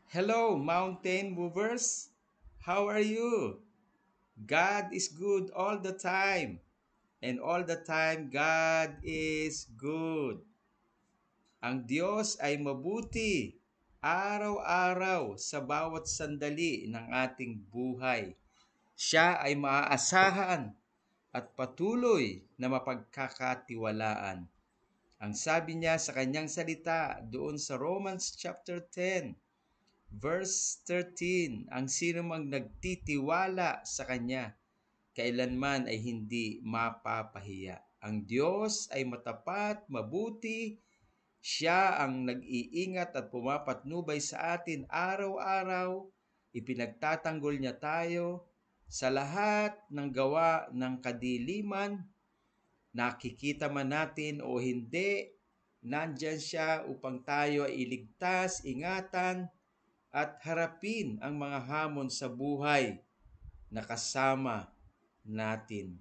Hello, mountain movers. How are you? God is good all the time. And all the time, God is good. Ang Diyos ay mabuti araw-araw sa bawat sandali ng ating buhay. Siya ay maaasahan at patuloy na mapagkakatiwalaan. Ang sabi niya sa kanyang salita doon sa Romans chapter 10, Verse 13, ang sino mang nagtitiwala sa Kanya, kailanman ay hindi mapapahiya. Ang Diyos ay matapat, mabuti, Siya ang nag-iingat at pumapatnubay sa atin araw-araw, ipinagtatanggol niya tayo sa lahat ng gawa ng kadiliman, nakikita man natin o hindi, nandyan siya upang tayo ay iligtas, ingatan, at harapin ang mga hamon sa buhay na kasama natin.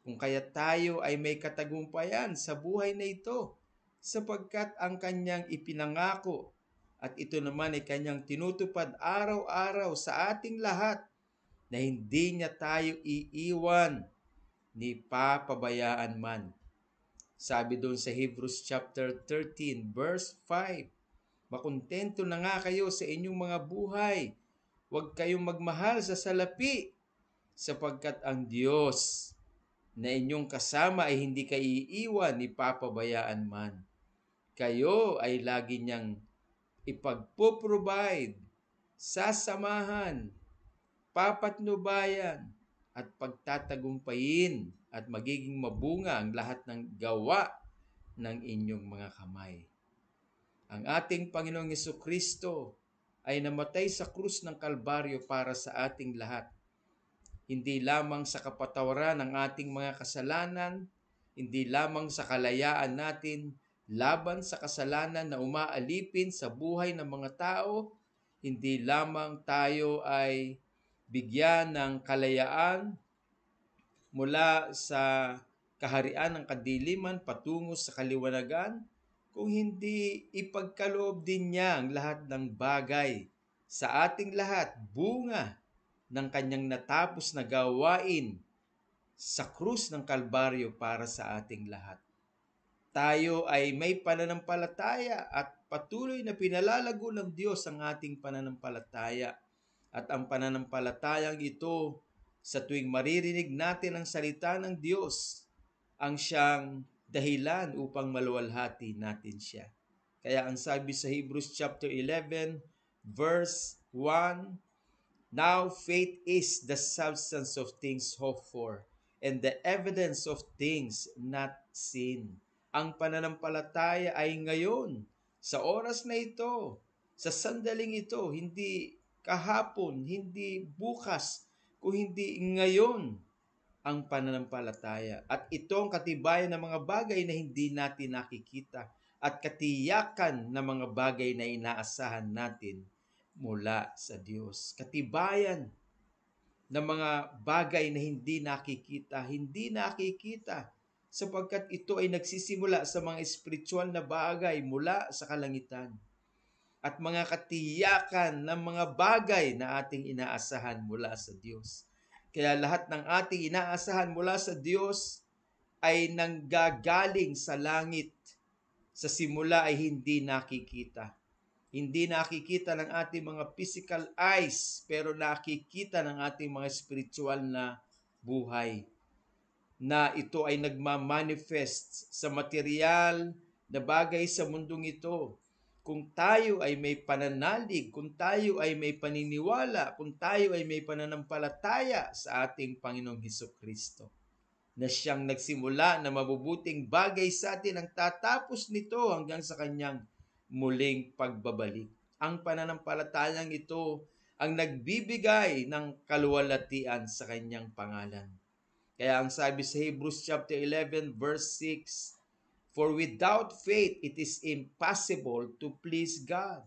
Kung kaya tayo ay may katagumpayan sa buhay na ito, sapagkat ang kanyang ipinangako at ito naman ay kanyang tinutupad araw-araw sa ating lahat na hindi niya tayo iiwan ni papabayaan man. Sabi doon sa Hebrews chapter 13 verse 5, makontento na nga kayo sa inyong mga buhay. Huwag kayong magmahal sa salapi sapagkat ang Diyos na inyong kasama ay hindi kayo iiwan ni papabayaan man. Kayo ay lagi niyang ipagpo-provide, sasamahan, papatnubayan, at pagtatagumpayin at magiging mabunga ang lahat ng gawa ng inyong mga kamay. Ang ating Panginoong Kristo ay namatay sa krus ng Kalbaryo para sa ating lahat. Hindi lamang sa kapatawaran ng ating mga kasalanan, hindi lamang sa kalayaan natin laban sa kasalanan na umaalipin sa buhay ng mga tao, hindi lamang tayo ay bigyan ng kalayaan mula sa kaharian ng kadiliman patungo sa kaliwanagan, kung hindi ipagkaloob din niya ang lahat ng bagay sa ating lahat, bunga ng kanyang natapos na gawain sa krus ng Kalbaryo para sa ating lahat. Tayo ay may pananampalataya at patuloy na pinalalago ng Diyos ang ating pananampalataya. At ang pananampalatayang ito, sa tuwing maririnig natin ang salita ng Diyos, ang siyang dahilan upang maluwalhati natin siya. Kaya ang sabi sa Hebrews chapter 11, verse 1, now faith is the substance of things hoped for, and the evidence of things not seen. Ang pananampalataya ay ngayon, sa oras na ito, sa sandaling ito, hindi kahapon, hindi bukas, kung hindi ngayon ang pananampalataya. At ito ang katibayan ng mga bagay na hindi natin nakikita at katiyakan ng mga bagay na inaasahan natin mula sa Diyos. Katibayan ng mga bagay na hindi nakikita sapagkat ito ay nagsisimula sa mga espiritual na bagay mula sa kalangitan at mga katiyakan ng mga bagay na ating inaasahan mula sa Diyos. Kaya lahat ng ating inaasahan mula sa Diyos ay nanggagaling sa langit. Sa simula ay hindi nakikita. Hindi nakikita ng ating mga physical eyes, pero nakikita ng ating mga spiritual na buhay. Na ito ay nagmamanifest sa material na bagay sa mundong ito. Kung tayo ay may pananalig, kung tayo ay may paniniwala, kung tayo ay may pananampalataya sa ating Panginoong Hesukristo, na siyang nagsimula na mabubuting bagay sa atin ang tatapos nito hanggang sa kanyang muling pagbabalik. Ang pananampalatayang ito ang nagbibigay ng kaluwalhatian sa kanyang pangalan. Kaya ang sabi sa Hebrews chapter 11 verse 6, for without faith it is impossible to please God.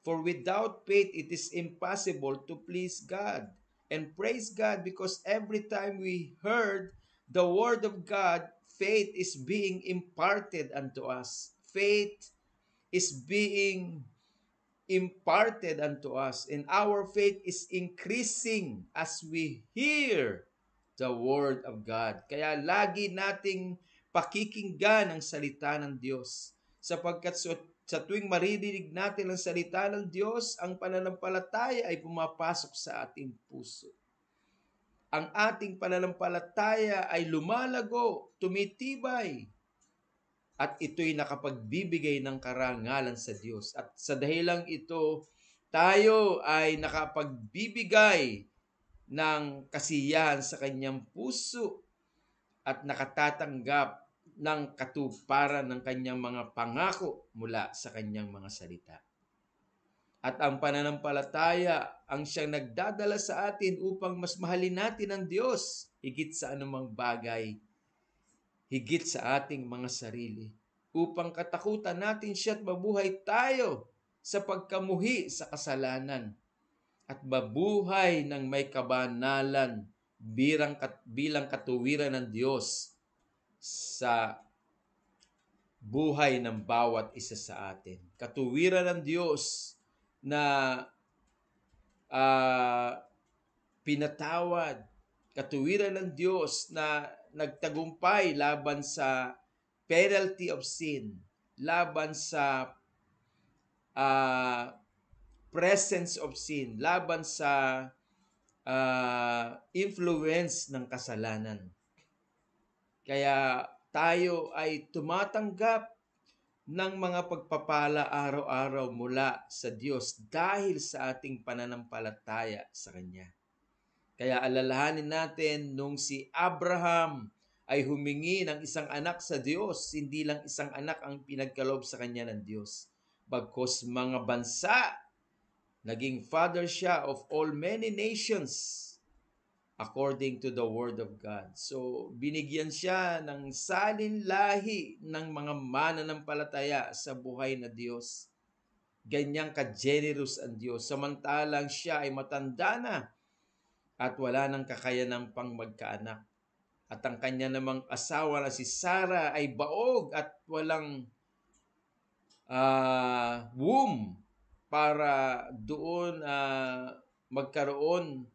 For without faith it is impossible to please God. And praise God, because every time we heard the word of God, faith is being imparted unto us. Faith is being imparted unto us, and our faith is increasing as we hear the Word of God. Kaya lagi nating pakikinggan ang salita ng Diyos, sapagkat sa tuwing maririnig natin ang salita ng Diyos, ang pananampalataya ay pumapasok sa ating puso. Ang ating pananampalataya ay lumalago, tumitibay, at ito'y nakapagbibigay ng karangalan sa Diyos. At sa dahilang ito, tayo ay nakapagbibigay ng kasiyahan sa kanyang puso at nakatatanggap ng katuparan ng kanyang mga pangako mula sa kanyang mga salita. At ang pananampalataya ang siyang nagdadala sa atin upang mas mahalin natin ang Diyos higit sa anumang bagay, higit sa ating mga sarili, upang katakutan natin siya at mabuhay tayo sa pagkamuhi sa kasalanan at mabuhay ng may kabanalan bilang katuwiran ng Diyos sa buhay ng bawat isa sa atin. Katuwiran ng Diyos na pinatawad, katuwiran ng Diyos na nagtagumpay laban sa penalty of sin, laban sa presence of sin, laban sa influence ng kasalanan. Kaya tayo ay tumatanggap ng mga pagpapala araw-araw mula sa Diyos dahil sa ating pananampalataya sa Kanya. Kaya alalahanin natin nung si Abraham ay humingi ng isang anak sa Diyos, hindi lang isang anak ang pinagkaloob sa kanya ng Diyos. Bagkus mga bansa, naging father siya of all many nations according to the Word of God. So, binigyan siya ng salin lahi ng mga mananampalataya sa buhay na Diyos. Ganyang ka-generous ang Diyos. Samantalang siya ay matanda na at wala nang kakayanang pang magkaanak. At ang kanya namang asawa na si Sarah ay baog at walang womb para doon magkaroon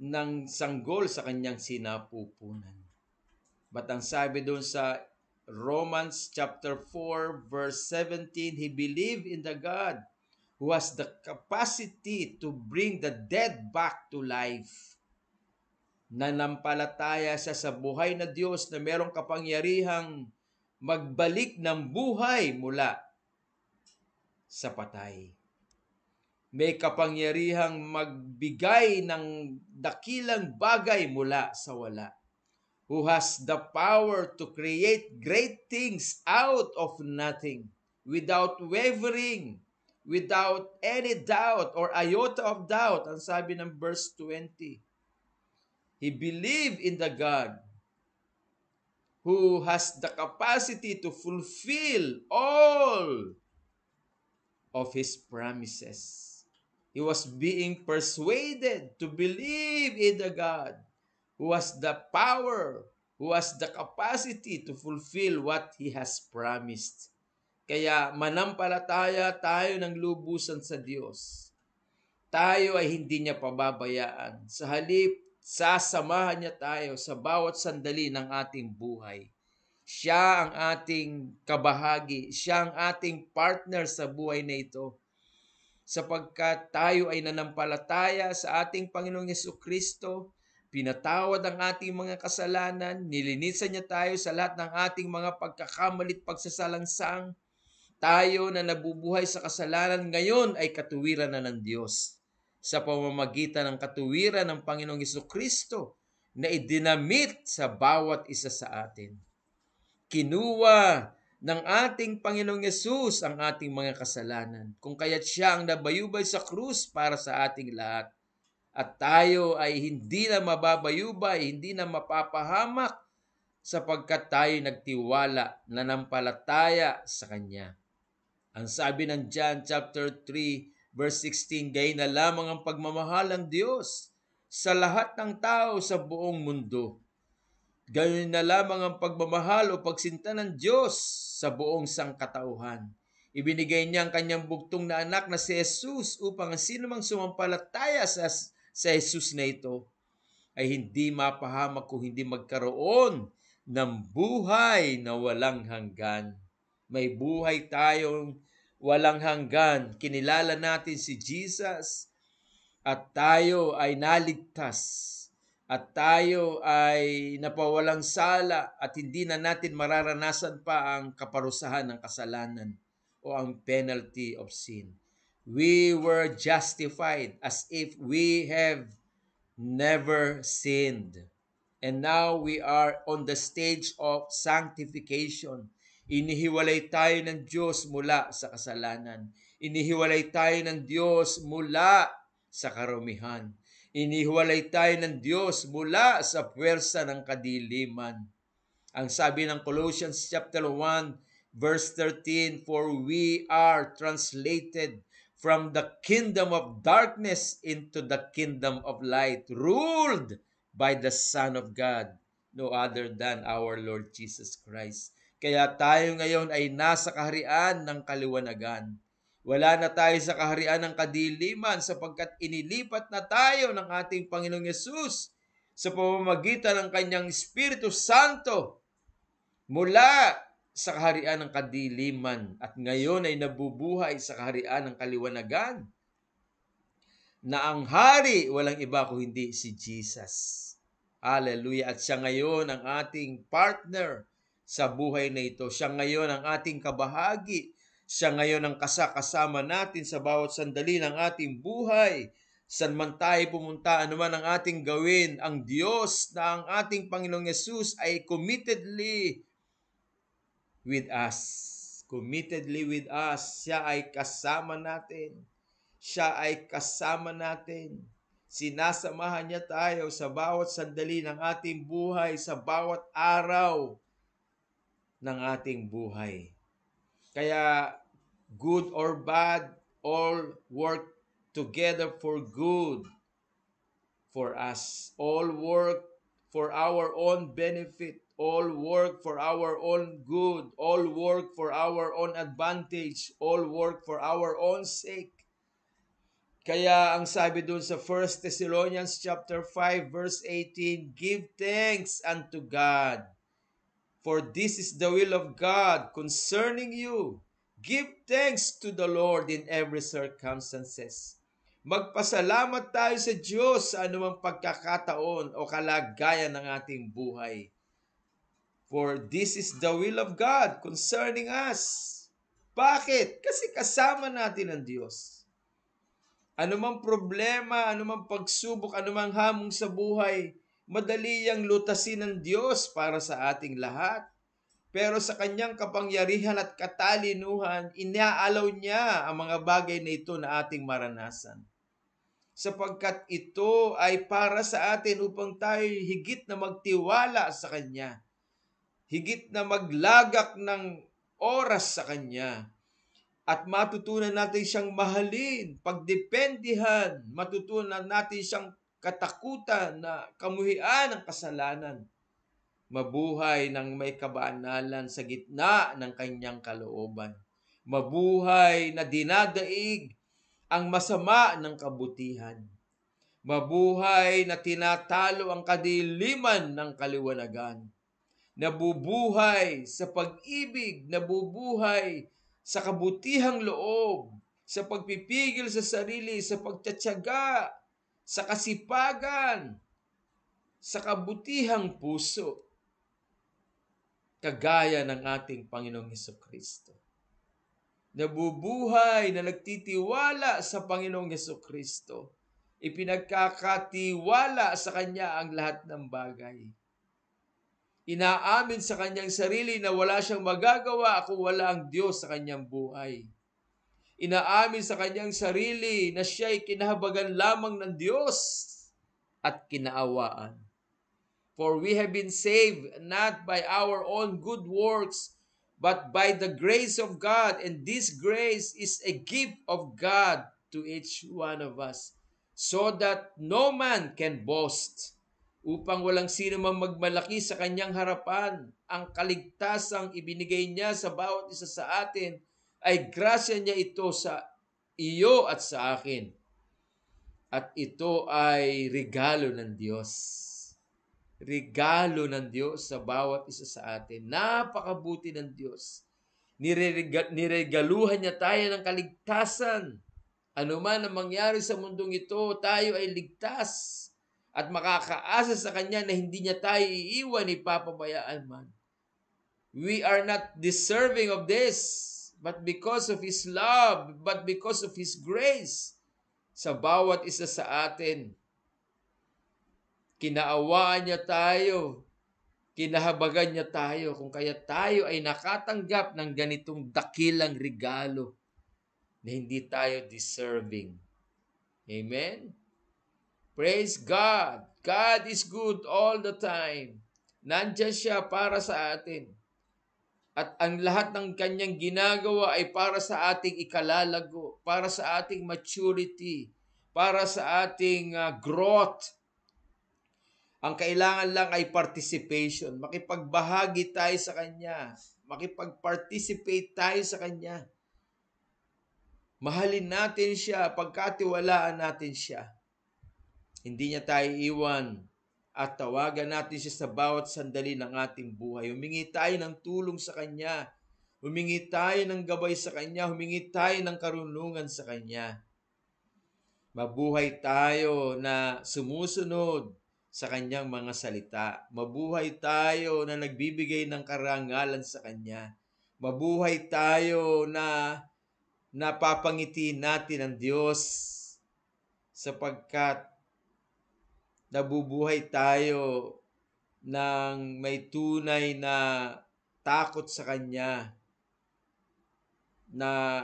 ng sanggol sa kanyang sinapupunan. But ang sabi doon sa Romans chapter 4 verse 17, he believed in the God who has the capacity to bring the dead back to life. Nanampalataya siya sa buhay na Diyos na merong kapangyarihang magbalik ng buhay mula sa patay. May kapangyarihang magbigay ng dakilang bagay mula sa wala. Who has the power to create great things out of nothing, without wavering, without any doubt or iota of doubt. Ang sabi ng verse 20. He believed in the God who has the capacity to fulfill all of His promises. He was being persuaded to believe in the God who has the power, who has the capacity to fulfill what He has promised. Kaya manampalataya tayo ng lubusan sa Diyos. Tayo ay hindi niya pababayaan. Sa halip, sasamahan niya tayo sa bawat sandali ng ating buhay. Siya ang ating kabahagi. Siya ang ating partner sa buhay na ito. Sapagkat tayo ay nanampalataya sa ating Panginoong Jesucristo, pinatawad ang ating mga kasalanan, nilinisan niya tayo sa lahat ng ating mga pagkakamalit pagsasalangsang. Tayo na nabubuhay sa kasalanan ngayon ay katuwiran na ng Diyos sa pamamagitan ng katuwiran ng Panginoong Jesucristo na idinamit sa bawat isa sa atin. Kinuha ng ating Panginoong Yesus ang ating mga kasalanan, kung kaya't siya ang nabayubay sa krus para sa ating lahat. At tayo ay hindi na mababayubay, hindi na mapapahamak sapagkat tayo nagtiwala, nanampalataya sa Kanya. Ang sabi ng John chapter 3 verse 16, gayon na lamang ang pagmamahal ng Diyos sa lahat ng tao sa buong mundo. Gayon na lamang ang pagmamahal o pagsinta ng Diyos sa buong sangkatauhan. Ibinigay niya ang kanyang bugtong na anak na si Jesus upang ang sino mang sumampalataya sa Jesus na ito ay hindi mapahamak kung hindi magkaroon ng buhay na walang hanggan. May buhay tayong walang hanggan. Kinilala natin si Jesus at tayo ay naligtas at tayo ay napawalang sala at hindi na natin mararanasan pa ang kaparusahan ng kasalanan o ang penalty of sin. We were justified as if we have never sinned. And now we are on the stage of sanctification. Inihiwalay tayo ng Diyos mula sa kasalanan. Inihiwalay tayo ng Diyos mula sa karumihan. Inihiwalay tayo ng Diyos mula sa puwersa ng kadiliman. Ang sabi ng Colossians chapter 1 verse 13, "For we are translated from the kingdom of darkness into the kingdom of light, ruled by the Son of God, no other than our Lord Jesus Christ." Kaya tayo ngayon ay nasa kaharian ng kaliwanagan. Wala na tayo sa kaharian ng kadiliman sapagkat inilipat na tayo ng ating Panginoong Yesus sa pamamagitan ng kanyang Espiritu Santo mula sa kaharian ng kadiliman at ngayon ay nabubuhay sa kaharian ng kaliwanagan na ang hari walang iba kung hindi si Jesus. Hallelujah. At siya ngayon ang ating partner sa buhay na ito. Siya ngayon ang ating kabahagi. Siya ngayon ang kasama natin sa bawat sandali ng ating buhay. San man tayo pumunta, anuman ang ating gawin, ang Diyos na ang ating Panginoong Yesus ay committedly with us. Committedly with us. Siya ay kasama natin. Siya ay kasama natin. Sinasamahan niya tayo sa bawat sandali ng ating buhay, sa bawat araw ng ating buhay. Kaya good or bad, all work together for good for us. All work for our own benefit. All work for our own good. All work for our own advantage. All work for our own sake. Kaya ang sabi doon sa 1 Thessalonians chapter 5 verse 18, "Give thanks unto God, for this is the will of God concerning you. Give thanks to the Lord in every circumstances." Magpasalamat tayo sa Diyos sa anumang pagkakataon o kalagayan ng ating buhay. For this is the will of God concerning us. Bakit? Kasi kasama natin ang Diyos. Anumang problema, anumang pagsubok, anumang hamon sa buhay, madali yang lutasin ng Diyos para sa ating lahat. Pero sa kanyang kapangyarihan at katalinuhan, inaalaw niya ang mga bagay na ito na ating maranasan. Sapagkat ito ay para sa atin upang tayo higit na magtiwala sa Kanya. Higit na maglagak ng oras sa Kanya. At matutunan natin siyang mahalin, pagdependihan, matutunan natin siyang katakutan na kamuhian ng kasalanan. Mabuhay ng may kabanalan sa gitna ng kanyang kalooban. Mabuhay na dinadaig ang masama ng kabutihan. Mabuhay na tinatalo ang kadiliman ng kaliwanagan. Nabubuhay sa pag-ibig, nabubuhay sa kabutihang loob, sa pagpipigil sa sarili, sa pagtatyaga, sa kasipagan, sa kabutihang puso, kagaya ng ating Panginoong Hesukristo. Nabubuhay na nagtitiwala sa Panginoong Hesukristo. Ipinagkakatiwala sa Kanya ang lahat ng bagay. Inaamin sa kanyang sarili na wala siyang magagawa kung wala ang Diyos sa kanyang buhay. Inaamin sa kanyang sarili na siya'y kinahabagan lamang ng Diyos at kinaawaan. For we have been saved not by our own good works, but by the grace of God, and this grace is a gift of God to each one of us, so that no man can boast. Upang walang sino mang magmalaki sa kanyang harapan, ang kaligtasang ibinigay niya sa bawat isa sa atin ay grasya niya ito sa iyo at sa akin. At ito ay regalo ng Diyos. Regalo ng Diyos sa bawat isa sa atin. Napakabuti ng Diyos. Niregaluhan niya tayo ng kaligtasan. Ano man ang mangyari sa mundong ito, tayo ay ligtas at makakaasa sa Kanya na hindi niya tayo iiwan, ipapabayaan man. We are not deserving of this, but because of His love, but because of His grace, sa bawat isa sa atin, kinaawaan niya tayo, kinahabagan niya tayo, kung kaya tayo ay nakatanggap ng ganitong dakilang regalo na hindi tayo deserving. Amen? Praise God. God is good all the time. Nandiyan siya para sa atin. At ang lahat ng kanyang ginagawa ay para sa ating ikalalago, para sa ating maturity, para sa ating growth. Ang kailangan lang ay participation. Makipagbahagi tayo sa Kanya. Makipag-participate tayo sa Kanya. Mahalin natin siya, pagkatiwalaan natin siya. Hindi niya tayo iwan at tawagan natin siya sa bawat sandali ng ating buhay. Humingi tayo ng tulong sa Kanya. Humingi tayo ng gabay sa Kanya. Humingi tayo ng karunungan sa Kanya. Mabuhay tayo na sumusunod sa Kanyang mga salita. Mabuhay tayo na nagbibigay ng karangalan sa Kanya. Mabuhay tayo na napapangiti natin ang Diyos sapagkat nabubuhay tayo ng may tunay na takot sa Kanya na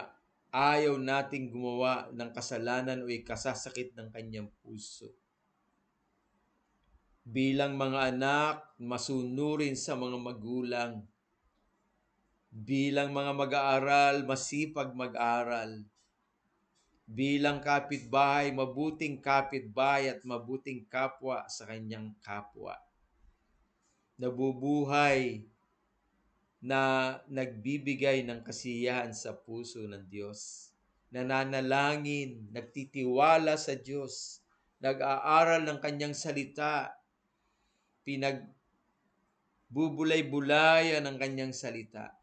ayaw nating gumawa ng kasalanan o ikasasakit ng Kanyang puso. Bilang mga anak, masunurin sa mga magulang. Bilang mga mag-aaral, masipag mag-aral. Bilang kapitbahay, mabuting kapitbahay at mabuting kapwa sa kanyang kapwa. Nabubuhay na nagbibigay ng kasiyahan sa puso ng Diyos. Nananalangin, nagtitiwala sa Diyos, nag-aaral ng kanyang salita, pinagbubulay-bulayan ng kanyang salita.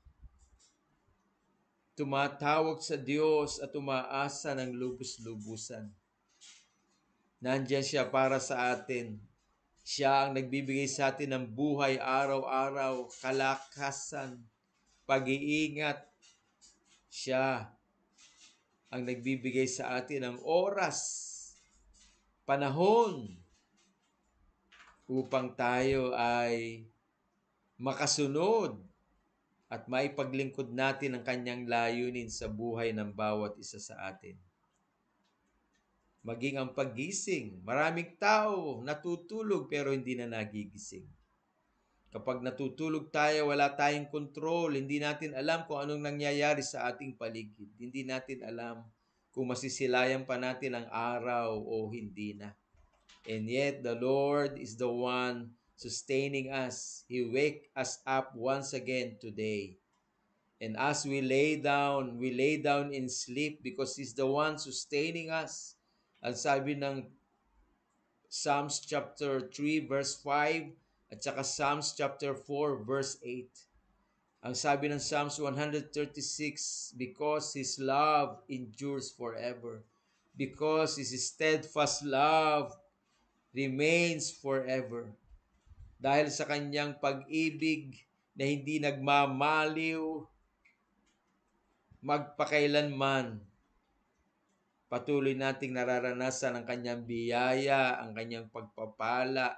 Tumatawag sa Diyos at umaasa ng lubos-lubusan. Nandiyan siya para sa atin. Siya ang nagbibigay sa atin ng buhay araw-araw, kalakasan, pag-iingat. Siya ang nagbibigay sa atin ng oras, panahon, upang tayo ay makasunod at maipaglingkod natin ang kanyang layunin sa buhay ng bawat isa sa atin. Maging ang paggising. Maraming tao natutulog pero hindi na nagigising. Kapag natutulog tayo, wala tayong kontrol. Hindi natin alam kung anong nangyayari sa ating paligid. Hindi natin alam kung masisilayan pa natin ang araw o hindi na. And yet, the Lord is the one sustaining us. He wake us up once again today. And as we lay down in sleep because He's the one sustaining us. Ang sabi ng Psalms chapter 3 verse 5 at saka Psalms chapter 4 verse 8. Ang sabi ng Psalms 136, because His love endures forever. Because His steadfast love remains forever. Dahil sa kanyang pag-ibig na hindi nagmamaliw magpakailanman, patuloy nating nararanasan ang kanyang biyaya, ang kanyang pagpapala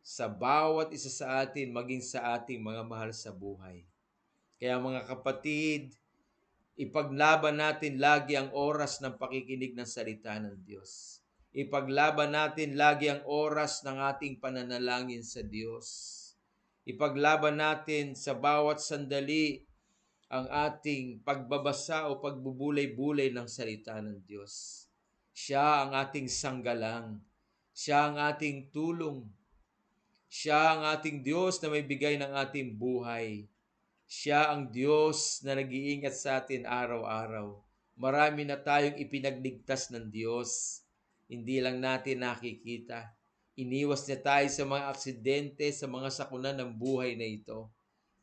sa bawat isa sa atin, maging sa ating mga mahal sa buhay. Kaya mga kapatid, ipaglaban natin lagi ang oras ng pakikinig ng salita ng Diyos. Ipaglaban natin lagi ang oras ng ating pananalangin sa Diyos. Ipaglaban natin sa bawat sandali ang ating pagbabasa o pagbubulay-bulay ng salita ng Diyos. Siya ang ating sanggalang. Siya ang ating tulong. Siya ang ating Diyos na may bigay ng ating buhay. Siya ang Diyos na nag-iingat sa atin araw-araw. Marami na tayong ipinagligtas ng Diyos. Hindi lang natin nakikita. Iniwas niya tayo sa mga aksidente, sa mga sakunan ng buhay na ito.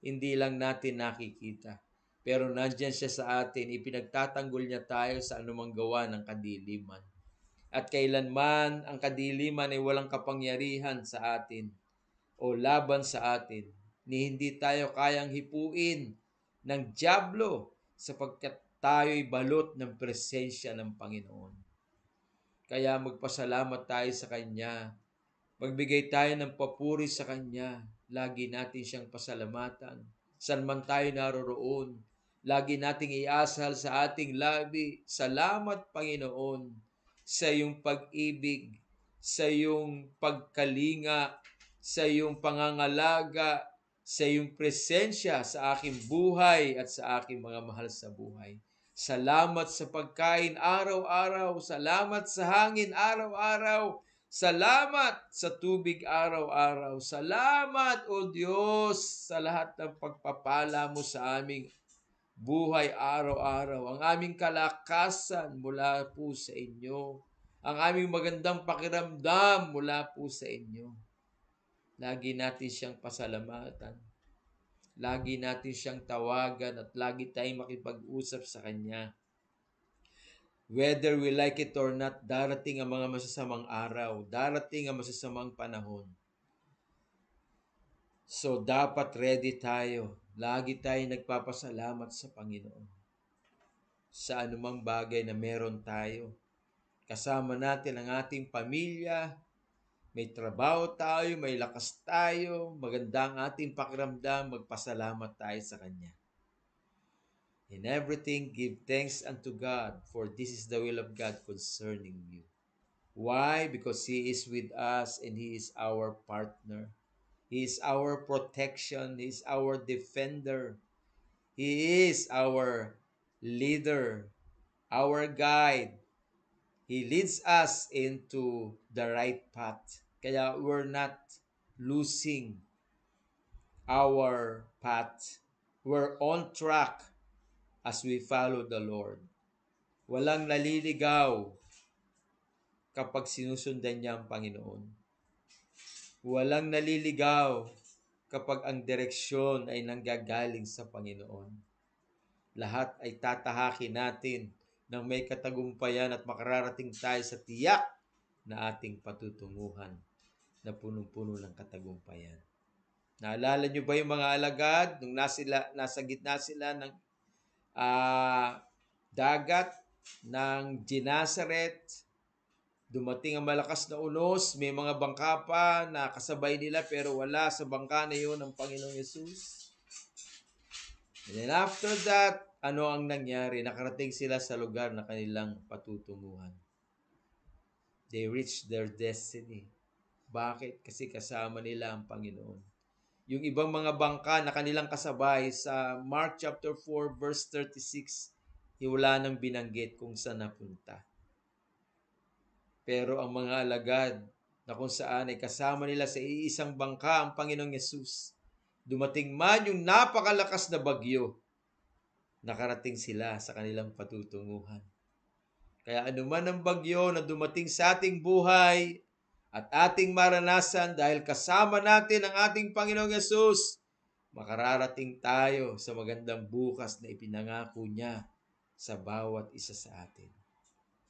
Hindi lang natin nakikita. Pero nandyan siya sa atin, ipinagtatanggol niya tayo sa anumang gawa ng kadiliman. At kailanman ang kadiliman ay walang kapangyarihan sa atin o laban sa atin, ni hindi tayo kayang hipuin ng dyablo sapagkat tayo'y balot ng presensya ng Panginoon. Kaya magpasalamat tayo sa Kanya. Magbigay tayo ng papuri sa Kanya. Lagi natin siyang pasalamatan. Saan man tayo naroroon, lagi nating iasal sa ating labi, salamat Panginoon sa iyong pag-ibig, sa iyong pagkalinga, sa iyong pangangalaga, sa iyong presensya sa aking buhay at sa aking mga mahal sa buhay. Salamat sa pagkain araw-araw, salamat sa hangin araw-araw, salamat sa tubig araw-araw. Salamat, O Diyos, sa lahat ng pagpapala mo sa aming buhay araw-araw. Ang aming kalakasan mula po sa inyo. Ang aming magandang pakiramdam mula po sa inyo. Lagi natin siyang pasalamatan. Lagi natin siyang tawagan at lagi tayong makipag-usap sa Kanya. Whether we like it or not, darating ang mga masasamang araw, darating ang masasamang panahon. So, dapat ready tayo. Lagi tayo nagpapasalamat sa Panginoon. Sa anumang bagay na meron tayo. Kasama natin ang ating pamilya, may trabaho tayo, may lakas tayo, maganda ang ating pakiramdam, magpasalamat tayo sa Kanya. In everything, give thanks unto God, for this is the will of God concerning you. Why? Because He is with us and He is our partner. He is our protection. He is our defender. He is our leader, our guide. He leads us into the right path. Kaya we're not losing our path. We're on track as we follow the Lord. Walang naliligaw kapag sinusundan niya ang Panginoon. Walang naliligaw kapag ang direksyon ay nanggagaling sa Panginoon. Lahat ay tatahakin natin nang may katagumpayan at makararating tayo sa tiyak na ating patutunguhan na punong-puno ng katagumpayan. Naalala niyo ba yung mga alagad nung nasa gitna sila ng dagat ng Genesaret, dumating ang malakas na unos, may mga bangka pa na kasabay nila pero wala sa bangka na yun ang Panginoong Yesus. And then after that, ano ang nangyari? Nakarating sila sa lugar na kanilang patutunguhan. They reached their destiny. Bakit? Kasi kasama nila ang Panginoon. Yung ibang mga bangka na kanilang kasabay sa Mark chapter 4 verse 36, wala nang binanggit kung saan napunta. Pero ang mga alagad na kung saan ay kasama nila sa iisang bangka ang Panginoong Yesus, dumating man yung napakalakas na bagyo, nakarating sila sa kanilang patutunguhan. Kaya anuman ang bagyo na dumating sa ating buhay at ating maranasan dahil kasama natin ang ating Panginoong Yesus, makararating tayo sa magandang bukas na ipinangako niya sa bawat isa sa atin.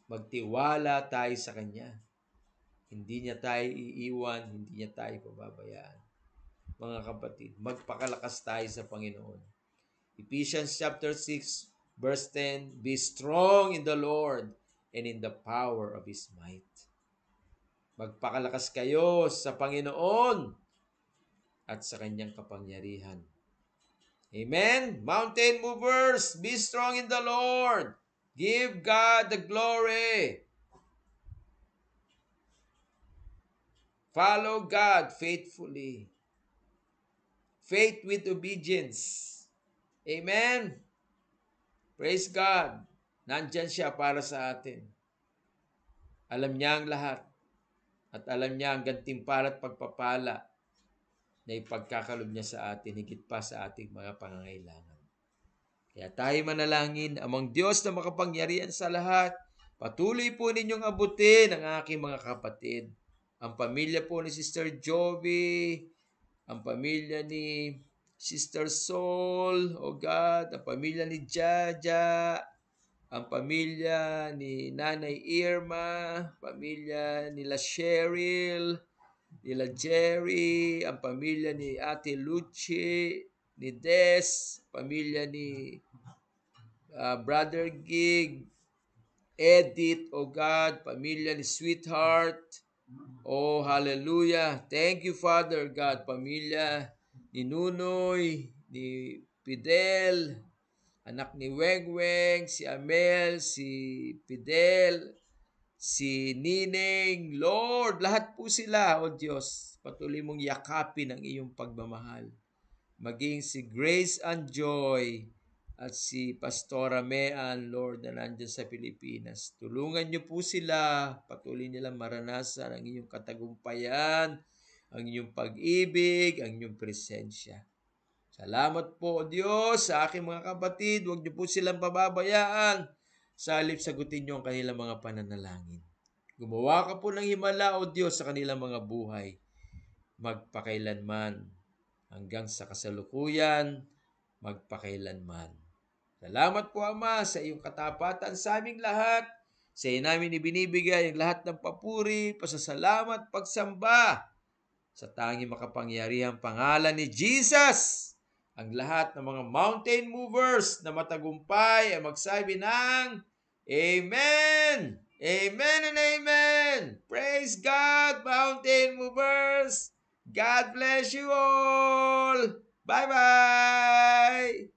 Magtiwala tayo sa Kanya. Hindi niya tayo iiwan, hindi niya tayo pababayaan. Mga kapatid, magpakalakas tayo sa Panginoon. Ephesians chapter 6 verse 10, be strong in the Lord and in the power of His might. Magpakalakas kayo sa Panginoon at sa Kanyang kapangyarihan. Amen? Mountain movers, be strong in the Lord. Give God the glory. Follow God faithfully. Faith with obedience. Amen? Praise God. Nandyan siya para sa atin. Alam niya ang lahat. At alam niya ang gantimpala at pagpapala na ipagkakalob niya sa atin higit pa sa ating mga pangangailangan. Kaya tayo manalangin, amang Diyos na makapangyarihan sa lahat, patuloy po ninyong abutin ang aking mga kapatid. Ang pamilya po ni Sister Joby, ang pamilya ni Sister Sol, O God, ang pamilya ni Jaja, ang pamilya ni Nanay Irma, pamilya nila Cheryl, nila Jerry, ang pamilya ni Ate Lucy, ni Des, pamilya ni Brother Gig, Edith, O God, pamilya ni Sweetheart. Oh, hallelujah. Thank you, Father God. Pamilya ni Nunoy, ni Fidel, anak ni Weng, si Amel, si Fidel, si Nining. Lord, lahat po sila, O Diyos, patuloy mong yakapin ang iyong pagmamahal. Maging si Grace and Joy at si Pastora Mean, Lord, na nandyan sa Pilipinas. Tulungan niyo po sila, patuloy nilang maranasan ang iyong katagumpayan, ang iyong pag-ibig, ang iyong presensya. Salamat po, Diyos, sa aking mga kapatid. Huwag niyo po silang pababayaan. Sa halip sagutin niyo ang kanilang mga pananalangin. Gumawa ka po ng himala, O Diyos, sa kanilang mga buhay. Magpakailanman, hanggang sa kasalukuyan, magpakailanman. Salamat po, Ama, sa iyong katapatan sa aming lahat. Sa iyo namin ibinibigay ang lahat ng papuri, pasasalamat, pagsamba sa tanging makapangyarihang pangalan ni Jesus. Ang lahat ng mga mountain movers na matagumpay ay magsabi ng Amen! Amen and amen! Praise God, mountain movers! God bless you all! Bye-bye!